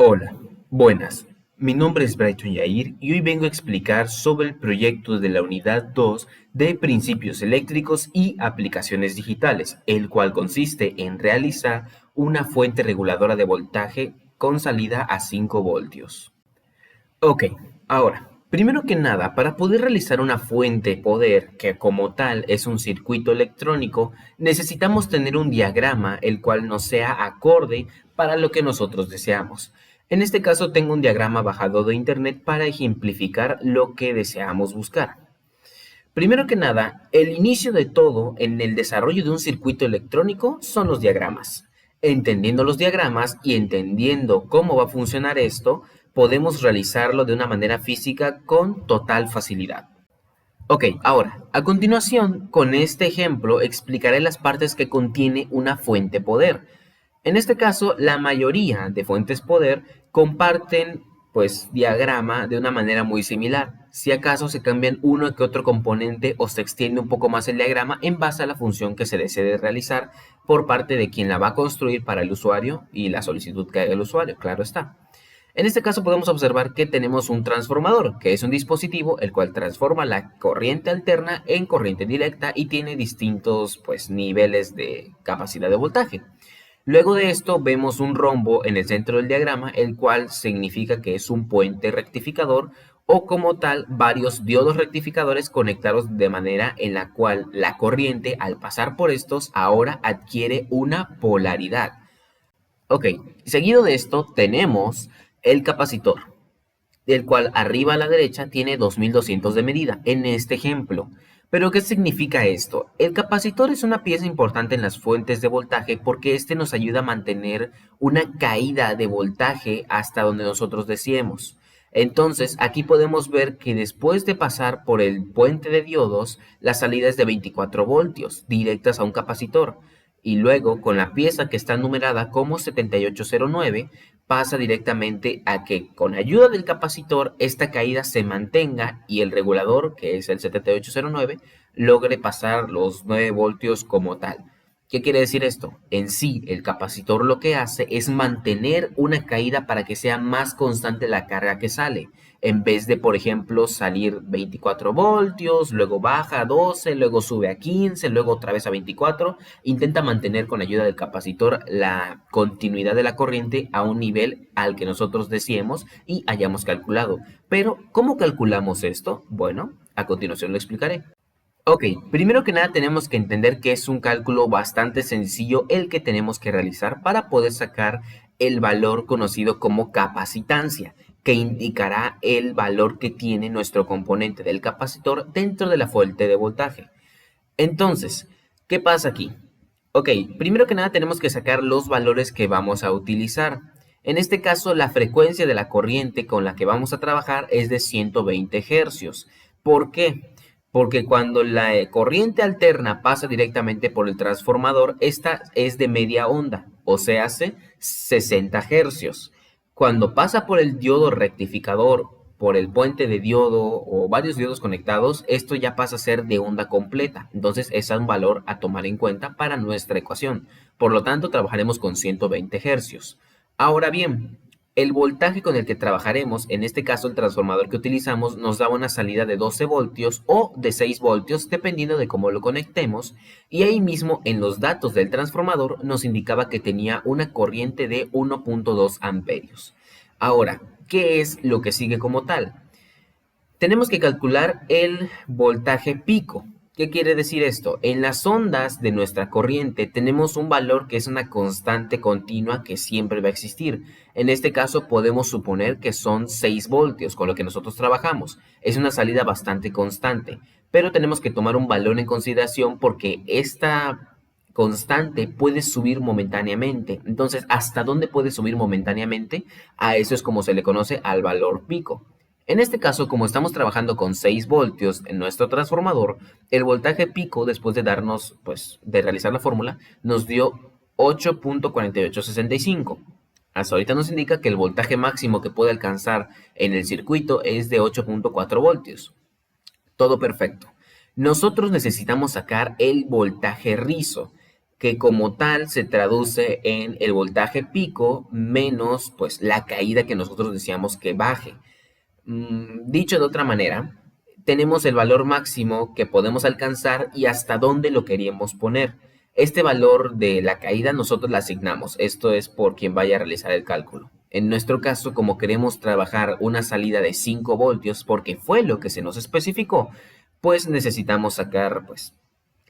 Hola, buenas. Mi nombre es Brighton Yair y hoy vengo a explicar sobre el proyecto de la Unidad 2 de Principios Eléctricos y Aplicaciones Digitales, el cual consiste en realizar una fuente reguladora de voltaje con salida a 5 voltios. Ok, ahora, primero que nada, para poder realizar una fuente de poder, que como tal es un circuito electrónico, necesitamos tener un diagrama el cual nos sea acorde para lo que nosotros deseamos. En este caso tengo un diagrama bajado de internet para ejemplificar lo que deseamos buscar. Primero que nada, el inicio de todo en el desarrollo de un circuito electrónico son los diagramas. Entendiendo los diagramas y entendiendo cómo va a funcionar esto, podemos realizarlo de una manera física con total facilidad. Ok, ahora, a continuación, con este ejemplo explicaré las partes que contiene una fuente poder. En este caso, la mayoría de fuentes poder comparten, pues, diagrama de una manera muy similar. Si acaso se cambian uno que otro componente o se extiende un poco más el diagrama en base a la función que se desee realizar por parte de quien la va a construir para el usuario y la solicitud que haga el usuario, claro está. En este caso podemos observar que tenemos un transformador, que es un dispositivo el cual transforma la corriente alterna en corriente directa y tiene distintos, pues, niveles de capacidad de voltaje. Luego de esto vemos un rombo en el centro del diagrama, el cual significa que es un puente rectificador o como tal varios diodos rectificadores conectados de manera en la cual la corriente al pasar por estos ahora adquiere una polaridad. Ok, seguido de esto tenemos el capacitor, el cual arriba a la derecha tiene 2200 de medida en este ejemplo. Pero ¿qué significa esto? El capacitor es una pieza importante en las fuentes de voltaje porque este nos ayuda a mantener una caída de voltaje hasta donde nosotros deseemos. Entonces, aquí podemos ver que después de pasar por el puente de diodos, la salida es de 24 voltios directas a un capacitor. Y luego, con la pieza que está numerada como 7809, pasa directamente a que con ayuda del capacitor esta caída se mantenga y el regulador, que es el 7809, logre pasar los 9 voltios como tal. ¿Qué quiere decir esto? En sí, el capacitor lo que hace es mantener una caída para que sea más constante la carga que sale. En vez de, por ejemplo, salir 24 voltios, luego baja a 12, luego sube a 15, luego otra vez a 24, intenta mantener con ayuda del capacitor la continuidad de la corriente a un nivel al que nosotros deseemos y hayamos calculado. Pero, ¿cómo calculamos esto? Bueno, a continuación lo explicaré. Ok, primero que nada tenemos que entender que es un cálculo bastante sencillo el que tenemos que realizar para poder sacar el valor conocido como capacitancia, que indicará el valor que tiene nuestro componente del capacitor dentro de la fuente de voltaje. Entonces, ¿qué pasa aquí? Ok, primero que nada tenemos que sacar los valores que vamos a utilizar. En este caso, la frecuencia de la corriente con la que vamos a trabajar es de 120 hercios. ¿Por qué? Porque cuando la corriente alterna pasa directamente por el transformador, esta es de media onda, o sea, hace 60 hercios. Cuando pasa por el diodo rectificador, por el puente de diodo o varios diodos conectados, esto ya pasa a ser de onda completa. Entonces, es un valor a tomar en cuenta para nuestra ecuación. Por lo tanto, trabajaremos con 120 hercios. Ahora bien, el voltaje con el que trabajaremos, en este caso el transformador que utilizamos, nos da una salida de 12 voltios o de 6 voltios, dependiendo de cómo lo conectemos. Y ahí mismo en los datos del transformador nos indicaba que tenía una corriente de 1.2 amperios. Ahora, ¿qué es lo que sigue como tal? Tenemos que calcular el voltaje pico. ¿Qué quiere decir esto? En las ondas de nuestra corriente tenemos un valor que es una constante continua que siempre va a existir. En este caso podemos suponer que son 6 voltios con lo que nosotros trabajamos. Es una salida bastante constante, pero tenemos que tomar un valor en consideración porque esta constante puede subir momentáneamente. Entonces, ¿hasta dónde puede subir momentáneamente? A eso es como se le conoce al valor pico. En este caso, como estamos trabajando con 6 voltios en nuestro transformador, el voltaje pico, después de darnos, pues, de realizar la fórmula, nos dio 8.4865. Hasta ahorita nos indica que el voltaje máximo que puede alcanzar en el circuito es de 8.4 voltios. Todo perfecto. Nosotros necesitamos sacar el voltaje rizo. que como tal se traduce en el voltaje pico menos pues la caída que nosotros deseamos que baje. Dicho de otra manera, tenemos el valor máximo que podemos alcanzar y hasta dónde lo queríamos poner. Este valor de la caída nosotros la asignamos. Esto es por quien vaya a realizar el cálculo. En nuestro caso, como queremos trabajar una salida de 5 voltios, porque fue lo que se nos especificó, pues necesitamos sacar pues,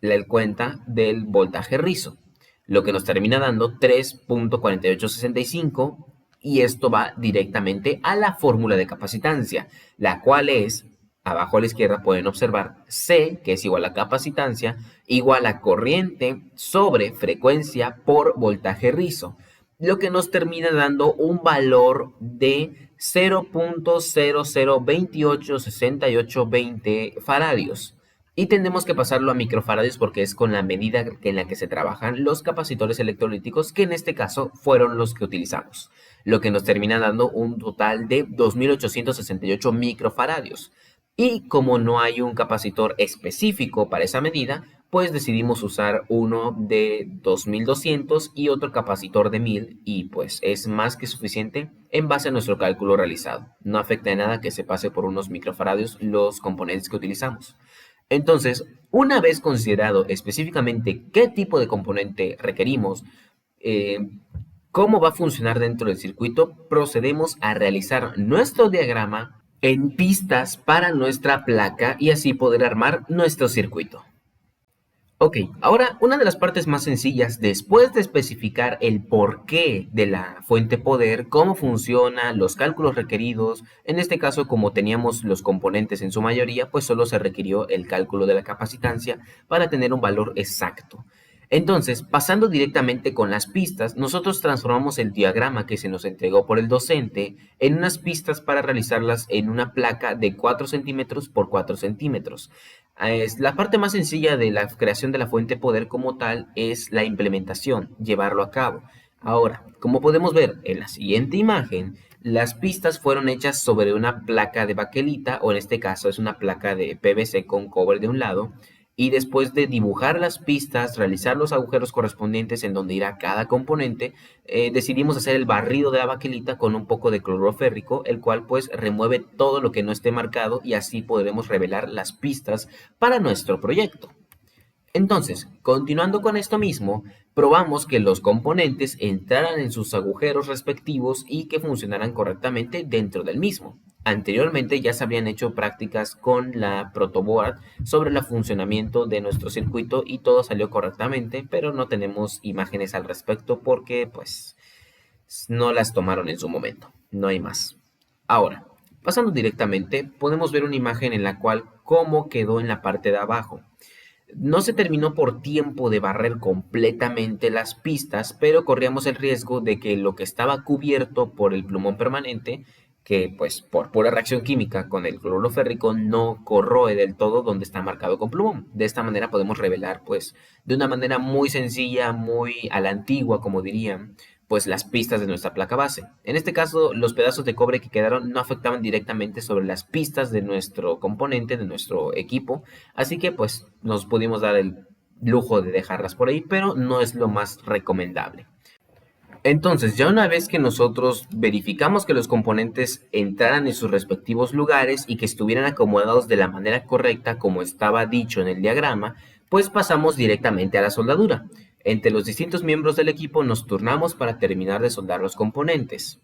la cuenta del voltaje rizo, lo que nos termina dando 3.4865 y esto va directamente a la fórmula de capacitancia, la cual es, abajo a la izquierda pueden observar, C, que es igual a capacitancia, igual a corriente sobre frecuencia por voltaje rizo, lo que nos termina dando un valor de 0.00286820 faradios. Y tenemos que pasarlo a microfaradios porque es con la medida en la que se trabajan los capacitores electrolíticos, que en este caso fueron los que utilizamos, lo que nos termina dando un total de 2.868 microfaradios. Y como no hay un capacitor específico para esa medida, pues decidimos usar uno de 2.200 y otro capacitor de 1.000 y pues es más que suficiente en base a nuestro cálculo realizado. No afecta en nada que se pase por unos microfaradios los componentes que utilizamos. Entonces, una vez considerado específicamente qué tipo de componente requerimos, eh, cómo va a funcionar dentro del circuito, procedemos a realizar nuestro diagrama en pistas para nuestra placa y así poder armar nuestro circuito. Ok, ahora una de las partes más sencillas, después de especificar el porqué de la fuente poder, cómo funciona, los cálculos requeridos, en este caso como teníamos los componentes en su mayoría, pues solo se requirió el cálculo de la capacitancia para tener un valor exacto. Entonces, pasando directamente con las pistas, nosotros transformamos el diagrama que se nos entregó por el docente en unas pistas para realizarlas en una placa de 4 centímetros por 4 centímetros. La parte más sencilla de la creación de la fuente poder como tal es la implementación, llevarlo a cabo. Ahora, como podemos ver en la siguiente imagen, las pistas fueron hechas sobre una placa de baquelita, o en este caso es una placa de PVC con cobre de un lado, y después de dibujar las pistas, realizar los agujeros correspondientes en donde irá cada componente, decidimos hacer el barrido de la baquelita con un poco de cloruro férrico, el cual pues remueve todo lo que no esté marcado y así podremos revelar las pistas para nuestro proyecto. Entonces, continuando con esto mismo, probamos que los componentes entraran en sus agujeros respectivos y que funcionaran correctamente dentro del mismo. Anteriormente ya se habían hecho prácticas con la protoboard sobre el funcionamiento de nuestro circuito y todo salió correctamente, pero no tenemos imágenes al respecto porque pues no las tomaron en su momento. No hay más. Ahora, pasando directamente, podemos ver una imagen en la cual cómo quedó en la parte de abajo. No se terminó por tiempo de barrer completamente las pistas, pero corríamos el riesgo de que lo que estaba cubierto por el plumón permanente, que pues por pura reacción química con el cloruro férrico no corroe del todo donde está marcado con plumón. De esta manera podemos revelar pues de una manera muy sencilla, muy a la antigua como dirían, pues las pistas de nuestra placa base. En este caso, los pedazos de cobre que quedaron no afectaban directamente sobre las pistas de nuestro componente, de nuestro equipo, así que pues nos pudimos dar el lujo de dejarlas por ahí, pero no es lo más recomendable. Entonces, ya una vez que nosotros verificamos que los componentes entraran en sus respectivos lugares y que estuvieran acomodados de la manera correcta como estaba dicho en el diagrama, pues pasamos directamente a la soldadura. Entre los distintos miembros del equipo nos turnamos para terminar de soldar los componentes.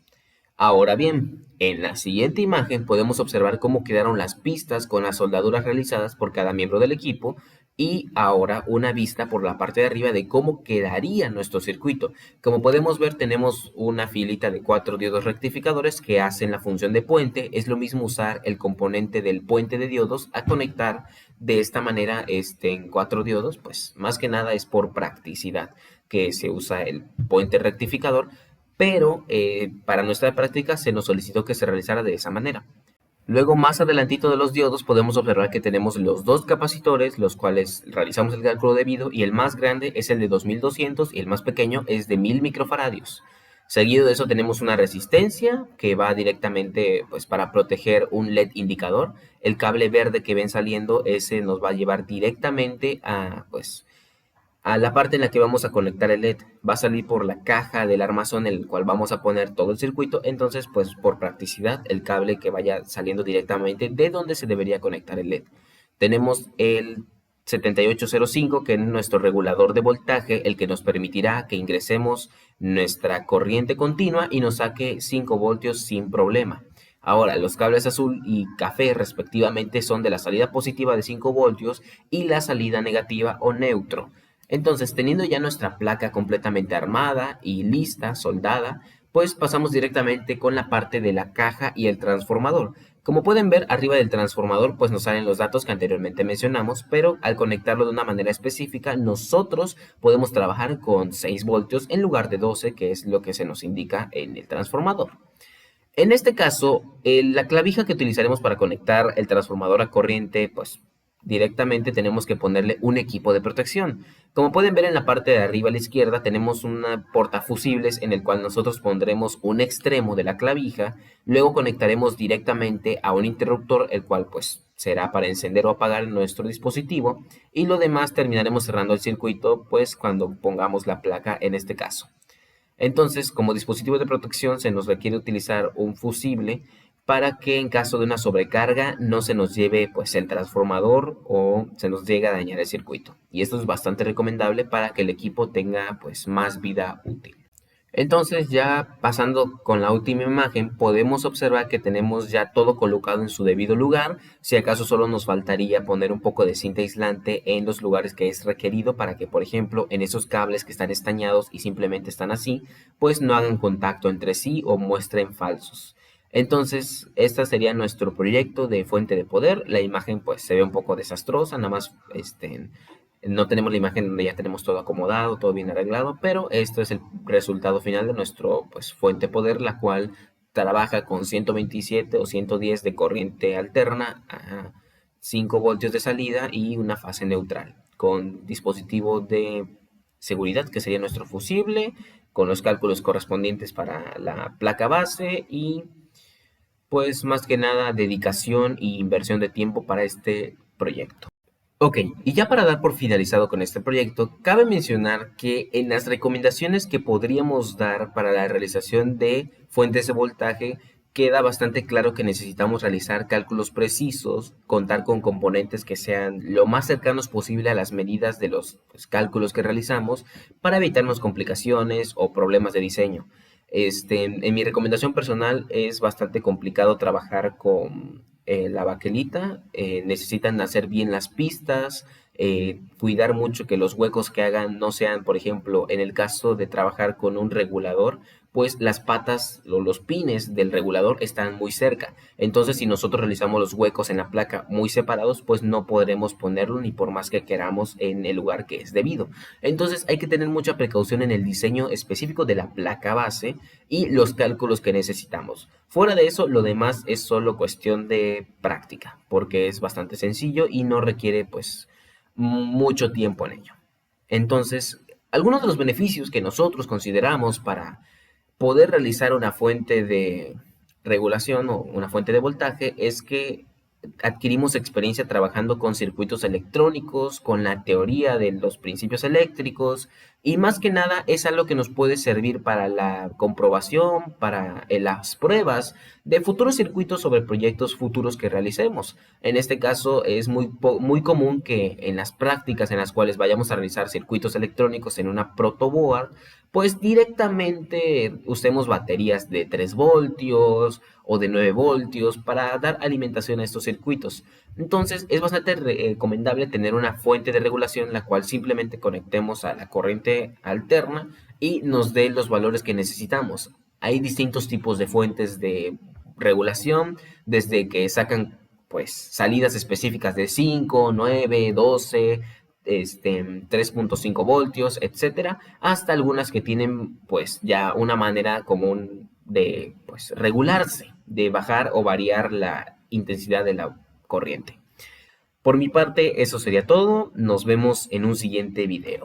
Ahora bien, en la siguiente imagen podemos observar cómo quedaron las pistas con las soldaduras realizadas por cada miembro del equipo y ahora una vista por la parte de arriba de cómo quedaría nuestro circuito. Como podemos ver, tenemos una filita de 4 diodos rectificadores que hacen la función de puente. Es lo mismo usar el componente del puente de diodos a conectar de esta manera en 4 diodos, pues más que nada es por practicidad que se usa el puente rectificador, pero para nuestra práctica se nos solicitó que se realizara de esa manera. Luego, más adelantito de los diodos, podemos observar que tenemos los dos capacitores, los cuales realizamos el cálculo debido, y el más grande es el de 2200 y el más pequeño es de 1000 microfaradios. Seguido de eso tenemos una resistencia que va directamente pues, para proteger un LED indicador. El cable verde que ven saliendo, ese nos va a llevar directamente a pues, a la parte en la que vamos a conectar el LED. Va a salir por la caja del armazón en el cual vamos a poner todo el circuito. Entonces, pues por practicidad, el cable que vaya saliendo directamente de donde se debería conectar el LED. Tenemos el 7805, que es nuestro regulador de voltaje, el que nos permitirá que ingresemos nuestra corriente continua y nos saque 5 voltios sin problema. Ahora, los cables azul y café respectivamente son de la salida positiva de 5 voltios y la salida negativa o neutro. Entonces, teniendo ya nuestra placa completamente armada y lista, soldada, pues pasamos directamente con la parte de la caja y el transformador. Como pueden ver, arriba del transformador pues nos salen los datos que anteriormente mencionamos, pero al conectarlo de una manera específica, nosotros podemos trabajar con 6 voltios en lugar de 12, que es lo que se nos indica en el transformador. En este caso, la clavija que utilizaremos para conectar el transformador a corriente, pues directamente tenemos que ponerle un equipo de protección. Como pueden ver en la parte de arriba a la izquierda, tenemos un portafusibles en el cual nosotros pondremos un extremo de la clavija, luego conectaremos directamente a un interruptor, el cual pues será para encender o apagar nuestro dispositivo, y lo demás terminaremos cerrando el circuito pues cuando pongamos la placa en este caso. Entonces, como dispositivo de protección se nos requiere utilizar un fusible para que en caso de una sobrecarga no se nos lleve pues el transformador o se nos llegue a dañar el circuito. Y esto es bastante recomendable para que el equipo tenga pues más vida útil. Entonces, ya pasando con la última imagen, podemos observar que tenemos ya todo colocado en su debido lugar. Si acaso solo nos faltaría poner un poco de cinta aislante en los lugares que es requerido para que, por ejemplo, en esos cables que están estañados y simplemente están así, pues no hagan contacto entre sí o muestren falsos. Entonces, este sería nuestro proyecto de fuente de poder. La imagen pues se ve un poco desastrosa, nada más no tenemos la imagen donde ya tenemos todo acomodado, todo bien arreglado, pero esto es el resultado final de nuestro pues, fuente poder, la cual trabaja con 127 o 110 de corriente alterna a 5 voltios de salida y una fase neutral, con dispositivo de seguridad que sería nuestro fusible, con los cálculos correspondientes para la placa base y pues más que nada dedicación e inversión de tiempo para este proyecto. Ok, y ya para dar por finalizado con este proyecto, cabe mencionar que en las recomendaciones que podríamos dar para la realización de fuentes de voltaje, queda bastante claro que necesitamos realizar cálculos precisos, contar con componentes que sean lo más cercanos posible a las medidas de los pues, cálculos que realizamos para evitarnos complicaciones o problemas de diseño. En mi recomendación personal es bastante complicado trabajar con la baquelita, necesitan hacer bien las pistas, cuidar mucho que los huecos que hagan no sean, por ejemplo, en el caso de trabajar con un regulador, pues las patas o los pines del regulador están muy cerca. Entonces, si nosotros realizamos los huecos en la placa muy separados, pues no podremos ponerlo ni por más que queramos en el lugar que es debido. Entonces, hay que tener mucha precaución en el diseño específico de la placa base y los cálculos que necesitamos. Fuera de eso, lo demás es solo cuestión de práctica, porque es bastante sencillo y no requiere pues mucho tiempo en ello. Entonces, algunos de los beneficios que nosotros consideramos para poder realizar una fuente de regulación o una fuente de voltaje es que adquirimos experiencia trabajando con circuitos electrónicos, con la teoría de los principios eléctricos y más que nada es algo que nos puede servir para la comprobación, para las pruebas de futuros circuitos sobre proyectos futuros que realicemos. En este caso es muy común que en las prácticas en las cuales vayamos a realizar circuitos electrónicos en una protoboard, pues directamente usemos baterías de 3 voltios o de 9 voltios para dar alimentación a estos circuitos. Entonces es bastante recomendable tener una fuente de regulación la cual simplemente conectemos a la corriente alterna y nos dé los valores que necesitamos. Hay distintos tipos de fuentes de regulación, desde que sacan pues salidas específicas de 5, 9, 12, 3.5 voltios, etcétera, hasta algunas que tienen pues ya una manera común de pues regularse, de bajar o variar la intensidad de la corriente. Por mi parte, eso sería todo. Nos vemos en un siguiente video.